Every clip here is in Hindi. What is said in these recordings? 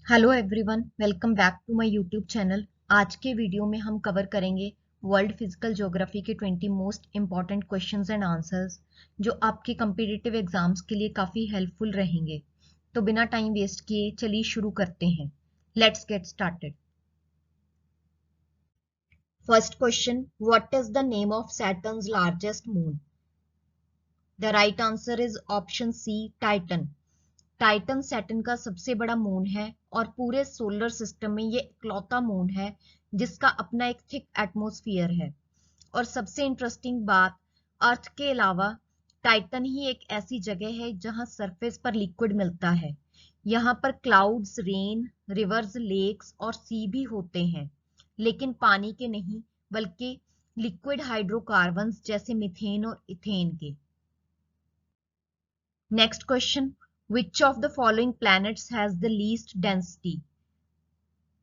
Hello everyone, welcome back to my YouTube channel. आज के वीडियो में हम कवर करेंगे वर्ल्ड फिजिकल ज्योग्राफी के 20 most important questions and answers जो आपके कम्पिटिटिव एग्जाम्स के लिए काफ़ी हेल्पफुल रहेंगे। तो बिना टाइम वेस्ट किए चलिए शुरू करते हैं। Let's get started. First question, what is the name of Saturn's largest moon? The right answer is option C, Titan. Titan Saturn का सबसे बड़ा मून है और पूरे सोलर सिस्टम में ये इकलौता मून है जिसका अपना एक थिक एटमॉस्फेयर है। और सबसे इंटरेस्टिंग बात, अर्थ के अलावा टाइटन ही एक ऐसी जगह है जहां सरफेस पर लिक्विड मिलता है। यहाँ पर क्लाउड्स, रेन, रिवर्स, लेक्स और सी भी होते हैं, लेकिन पानी के नहीं बल्कि लिक्विड हाइड्रोकार्बन्स जैसे मीथेन और इथेन के। Next question, which of the following planets has the least density?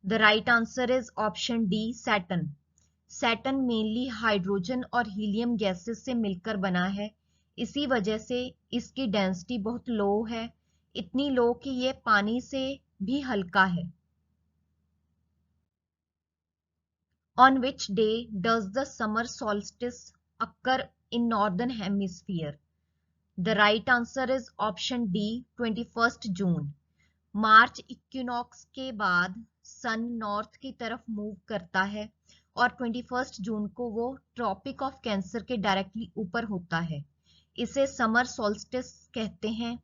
The right answer is option D, Saturn. Saturn mainly hydrogen और हीलियम गैसेस से मिलकर बना है, इसी वजह से इसकी डेंसिटी बहुत लो है, इतनी लो कि ये पानी से भी हल्का है। On which day does the summer solstice occur in northern hemisphere? The right answer is option D, 21st June. March equinox के बाद सन नॉर्थ की तरफ मूव करता है और 21 जून को वो ट्रॉपिक ऑफ कैंसर के डायरेक्टली ऊपर होता है। इसे समर सोल्स्टिस कहते हैं।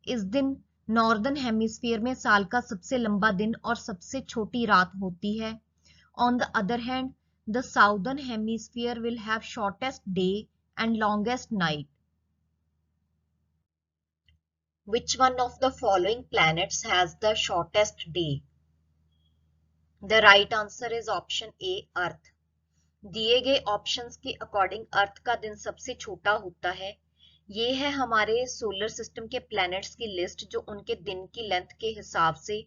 इस दिन नॉर्दर्न हेमिस्फीयर में साल का सबसे लंबा दिन और सबसे छोटी रात होती है। On the other hand, the southern hemisphere will have shortest day and longest night. Which one of the following planets has the shortest day? The right answer is option A, अर्थ। दिए गए ऑप्शंस के अकॉर्डिंग अर्थ का दिन सबसे छोटा होता है। ये है हमारे सोलर सिस्टम के प्लैनेट्स की लिस्ट जो उनके दिन की लेंथ के हिसाब से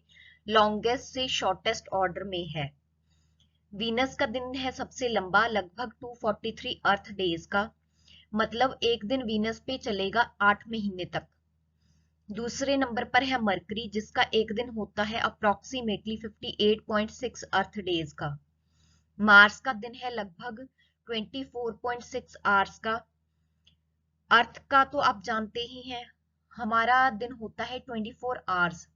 लॉन्गेस्ट से शॉर्टेस्ट ऑर्डर में है। वीनस का दिन है सबसे लंबा, लगभग 243 अर्थ डेज का, मतलब एक दिन वीनस पे चलेगा 8 महीने तक। दूसरे नंबर पर है मरकरी जिसका एक दिन होता है अप्रोक्सीमेटली 58.6 अर्थ डेज का। मार्स का दिन है लगभग 24.6 आवर्स का। अर्थ का तो आप जानते ही हैं, हमारा दिन होता है 24 आवर्स,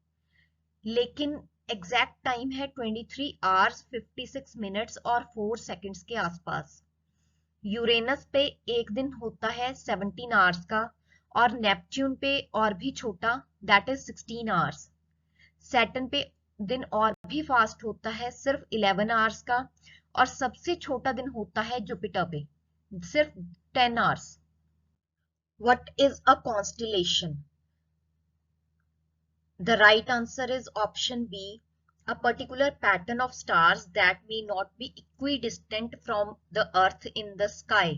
लेकिन एग्जैक्ट टाइम है 23 आवर्स 56 मिनट्स और 4 सेकंड्स के आसपास। यूरेनस पे एक दिन होता है 17 आवर्स का और नेपच्यून पे और भी छोटा, दैट इज 16 आवर्स। सैटर्न पे दिन और भी फास्ट होता है, सिर्फ 11 आवर्स का, और सबसे छोटा दिन होता है जुपिटर पे, सिर्फ 10 hours. What is a constellation? The right answer is option B, a particular pattern of stars that may not be equidistant from the earth in the sky.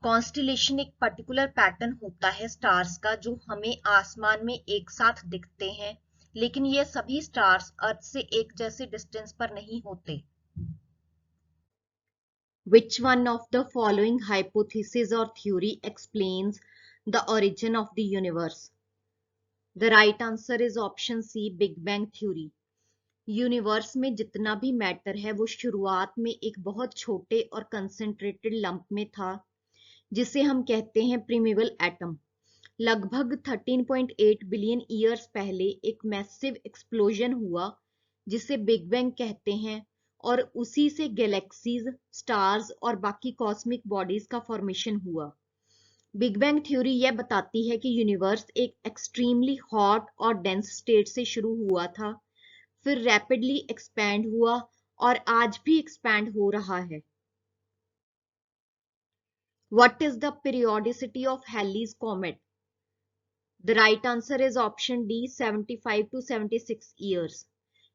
Constellation एक पर्टिकुलर पैटर्न होता है स्टार्स का जो हमें आसमान में एक साथ दिखते हैं, लेकिन ये सभी स्टार्स अर्थ से एक जैसे डिस्टेंस पर नहीं होते। Which one of the following hypothesis or theory explains the origin of the universe? The right answer is option C, Big Bang theory. Universe में जितना भी मैटर है वो शुरुआत में एक बहुत छोटे और कंसंट्रेटेड लंप में था जिसे हम कहते हैं प्रिमिवल एटम। लगभग 13.8 बिलियन ईयर्स पहले एक मैसिव एक्सप्लोजन हुआ जिसे बिग बैंग कहते हैं, और उसी से गैलेक्सीज, स्टार्स और बाकी कॉस्मिक बॉडीज का फॉर्मेशन हुआ। बिग बैंग थ्योरी यह बताती है कि यूनिवर्स एक एक्सट्रीमली हॉट और डेंस स्टेट से शुरू हुआ था, फिर रैपिडली एक्सपैंड हुआ और आज भी एक्सपैंड हो रहा है। What is the periodicity of Halley's comet? The right answer is option D, 75 to 76 years.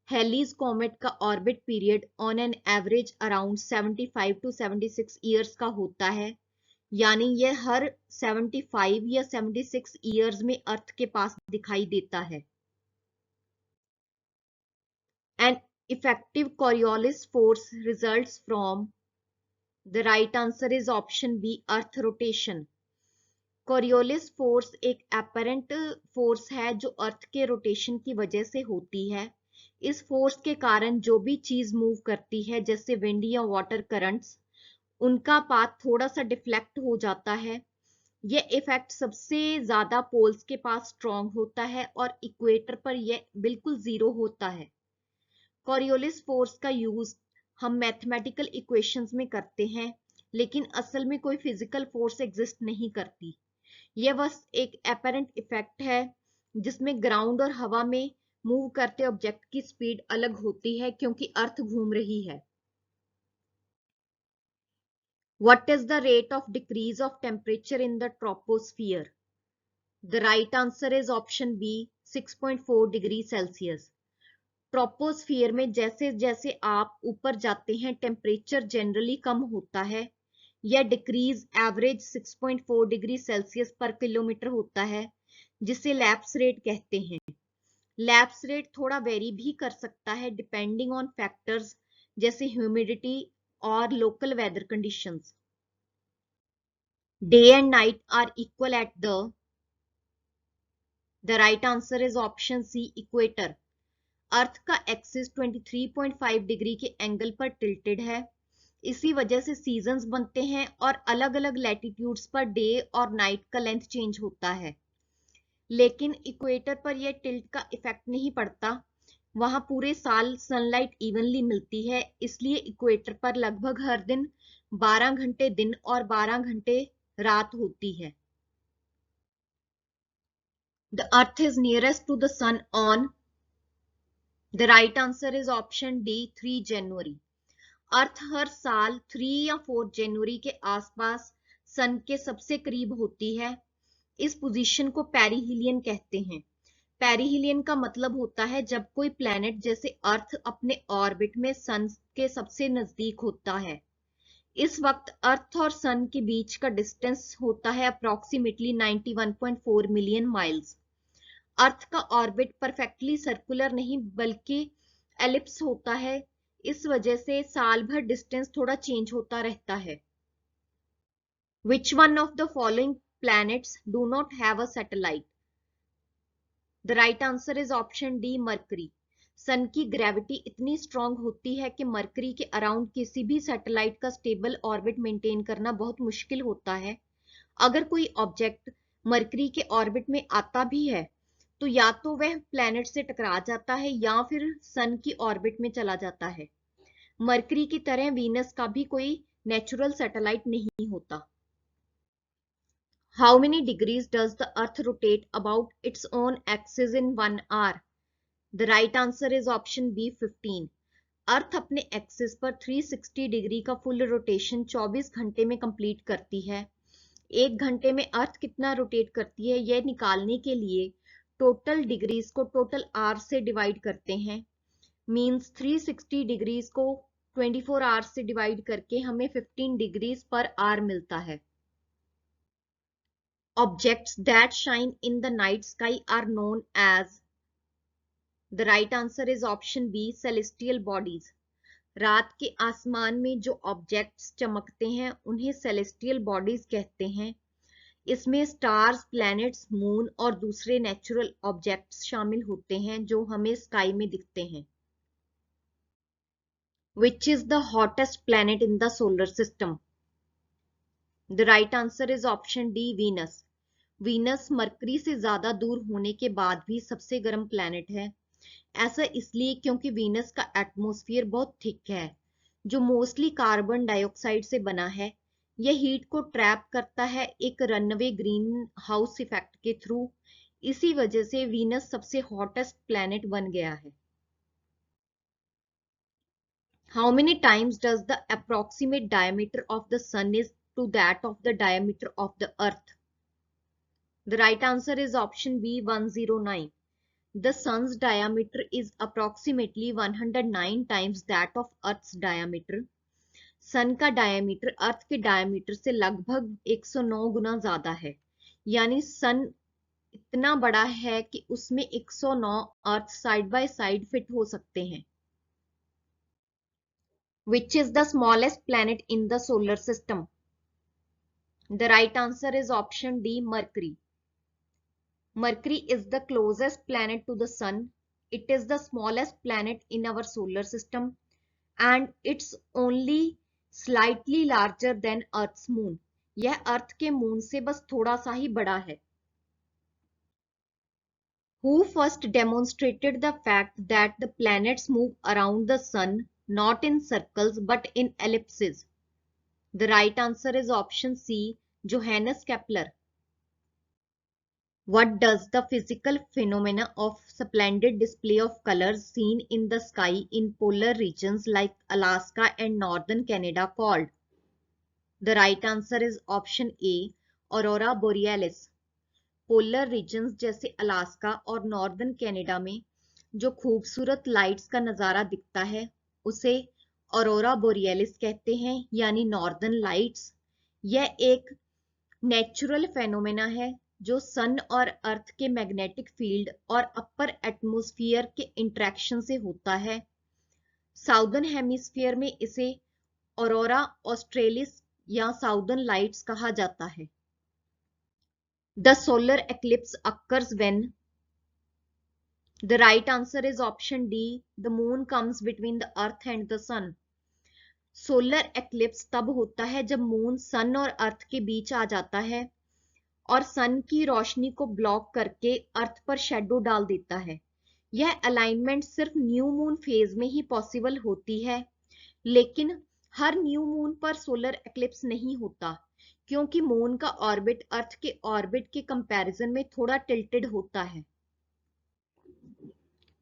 Halley's comet का orbit period on an average around 75 to 76 years का होता है, यानी यह हर 75 या 76 years में अर्थ के पास दिखाई देता है। An effective Coriolis force results from, the right answer is option B, earth rotation. Coriolis force एक एपरेंट फोर्स है जो अर्थ के रोटेशन की वजह से होती है, इस फोर्स के कारण जो भी चीज मूव करती है, जैसे विंड या वाटर करंट्स, उनका पाथ थोड़ा सा डिफ्लेक्ट हो जाता है। यह इफेक्ट सबसे ज्यादा पोल्स के पास स्ट्रॉन्ग होता है और इक्वेटर पर यह बिल्कुल जीरो होता है। कॉरियोलिस फोर्स का यूज हम मैथमेटिकल इक्वेशंस में करते हैं, लेकिन असल में कोई फिजिकल फोर्स एग्जिस्ट नहीं करती। यह बस एक एपरेंट इफेक्ट है जिसमें ग्राउंड और हवा में मूव करते ऑब्जेक्ट की स्पीड अलग होती है क्योंकि अर्थ घूम रही है। What is the rate of decrease of temperature in the troposphere? The right answer is option B, 6.4 degree Celsius. Troposphere में जैसे जैसे आप ऊपर जाते हैं टेम्परेचर जनरली कम होता है। यह डिक्रीज एवरेज 6.4 डिग्री सेल्सियस पर किलोमीटर होता है, जिसे लैप्स रेट कहते हैं। लैप्स रेट थोड़ा वेरी भी कर सकता है डिपेंडिंग ऑन फैक्टर्स जैसे ह्यूमिडिटी और local weather conditions. Day and night are equal at the right answer is option C, equator. Earth का एक्सिस 23.5 डिग्री के एंगल पर टिल्टेड है। इसी वजह से सीजन्स बनते हैं और अलग अलग लैटिट्यूड्स पर डे और नाइट का लेंथ चेंज होता है। लेकिन इक्वेटर पर यह टिल्ट का इफेक्ट नहीं पड़ता, वहां पूरे साल सनलाइट इवनली मिलती है, इसलिए इक्वेटर पर लगभग हर दिन 12 घंटे दिन और 12 घंटे रात होती है। The earth is nearest to the sun on, the right answer is option D, 3 जनवरी। अर्थ हर साल 3 या 4 जनवरी के आसपास सन के सबसे करीब होती है। इस पोजीशन को पेरिहिलियन कहते हैं। पेरिहिलियन का मतलब होता है जब कोई प्लैनेट जैसे अर्थ अपने ऑर्बिट में सन के सबसे नजदीक होता है। इस वक्त अर्थ और सन के बीच का डिस्टेंस होता है अप्रोक्सीमेटली 91.4 मिलियन माइल्स। अर्थ का ऑर्बिट परफेक्टली सर्कुलर नहीं बल्कि एलिप्स होता है, इस वजह से साल भर डिस्टेंस थोड़ा चेंज होता रहता है। Which one of the following planets do not have a satellite? The right answer is option D, Mercury. Sun की ग्रेविटी इतनी स्ट्रांग होती है कि मरकरी के अराउंड किसी भी सैटेलाइट का स्टेबल ऑर्बिट मेंटेन करना बहुत मुश्किल होता है। अगर कोई ऑब्जेक्ट मरकरी के ऑर्बिट में आता भी है तो या तो वह प्लैनेट से टकरा जाता है या फिर सन की ऑर्बिट में चला जाता है। मरकरी की तरह वीनस का भी कोई नेचुरल सैटेलाइट नहीं होता। How many degrees does the earth rotate about its own axis in 1 hour? The right answer is option B, 15। अर्थ अपने एक्सिस पर 360 डिग्री का फुल रोटेशन 24 घंटे में कंप्लीट करती है। एक घंटे में अर्थ कितना रोटेट करती है यह निकालने के लिए टोटल डिग्रीज को टोटल आवर से डिवाइड करते हैं। मींस 360 डिग्रीज को 24 आवर्स से डिवाइड करके हमें 15 डिग्रीज पर आवर मिलता है। Objects that shine in the night sky are known as, the right answer is option B, celestial bodies। रात के आसमान में जो ऑब्जेक्ट्स चमकते हैं उन्हें सेलेस्टियल बॉडीज कहते हैं। इसमें स्टार्स, प्लैनेट्स, मून और दूसरे नेचुरल ऑब्जेक्ट्स शामिल होते हैं जो हमें स्काई में दिखते हैं। Which is the hottest planet in the solar system? The right answer is option D, Venus। Venus mercury से ज्यादा दूर होने के बाद भी सबसे गर्म प्लैनेट है। ऐसा इसलिए क्योंकि वीनस का एटमॉस्फेयर बहुत थिक है जो मोस्टली कार्बन डाइऑक्साइड से बना है। यह हीट को ट्रैप करता है एक रनवे ग्रीन हाउस इफेक्ट के थ्रू। इसी वजह से वीनस सबसे हॉटेस्ट प्लैनेट बन गया है। How many times does the approximate diameter of the sun is to that of the diameter of the earth? The right answer is option B, 109। The sun's diameter is approximately 109 times that of Earth's diameter। सन का डायमीटर अर्थ के डायमीटर से लगभग 109 गुना ज्यादा है, यानी सन इतना बड़ा है कि उसमें 109 अर्थ साइड बाय साइड फिट हो सकते हैं। Which is the smallest planet in the solar system? The right answer is option D, Mercury। Mercury is the closest planet to the sun. It is the smallest planet in our solar system and it's only slightly larger than Earth's moon. यह अर्थ के मून से बस थोड़ा सा ही बड़ा है. Who first demonstrated the fact that the planets move around the sun not in circles but in ellipses? The right answer is option C, Johannes Kepler. What does the physical phenomena of splendid display of colors seen in the sky in polar regions like Alaska and northern Canada called? The right answer is option A, Aurora Borealis. Polar regions जैसे अलास्का और नॉर्दर्न कनाडा में जो खूबसूरत लाइट्स का नजारा दिखता है उसे ऑरोरा बोरियलिस कहते हैं, यानी नॉर्दर्न लाइट्स. यह एक नेचुरल फेनोमेना है जो सन और अर्थ के मैग्नेटिक फील्ड और अपर एटमॉस्फेयर के इंटरेक्शन से होता है. साउदर्न हेमिस्फीयर में इसे ऑरोरा ऑस्ट्रेलिस या साउदर्न लाइट्स कहा जाता है. The solar eclipse occurs when? The right answer is option D. The moon comes between the earth and the sun. Solar eclipse तब होता है जब मून सन और अर्थ के बीच आ जाता है और सन की रोशनी को ब्लॉक करके अर्थ पर शेडो डाल देता है. यह अलाइनमेंट सिर्फ न्यू मून फेज में ही पॉसिबल होती है, लेकिन हर न्यू मून पर सोलर एक्लिप्स नहीं होता क्योंकि मून का ऑर्बिट अर्थ के ऑर्बिट के कंपैरिजन में थोड़ा टिल्टेड होता है.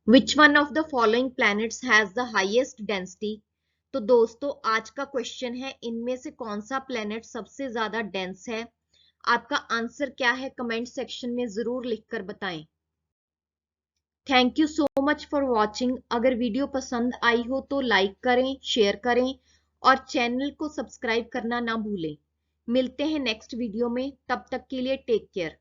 Which one of the following planets has the highest density? तो दोस्तों आज का क्वेश्चन है इनमें से कौन सा प्लेनेट सबसे ज्यादा डेंस है. आपका आंसर क्या है कमेंट सेक्शन में जरूर लिखकर बताएं. Thank you so much for watching. अगर वीडियो पसंद आई हो तो लाइक करें, शेयर करें और चैनल को सब्सक्राइब करना ना भूलें. मिलते हैं नेक्स्ट वीडियो में, तब तक के लिए टेक केयर.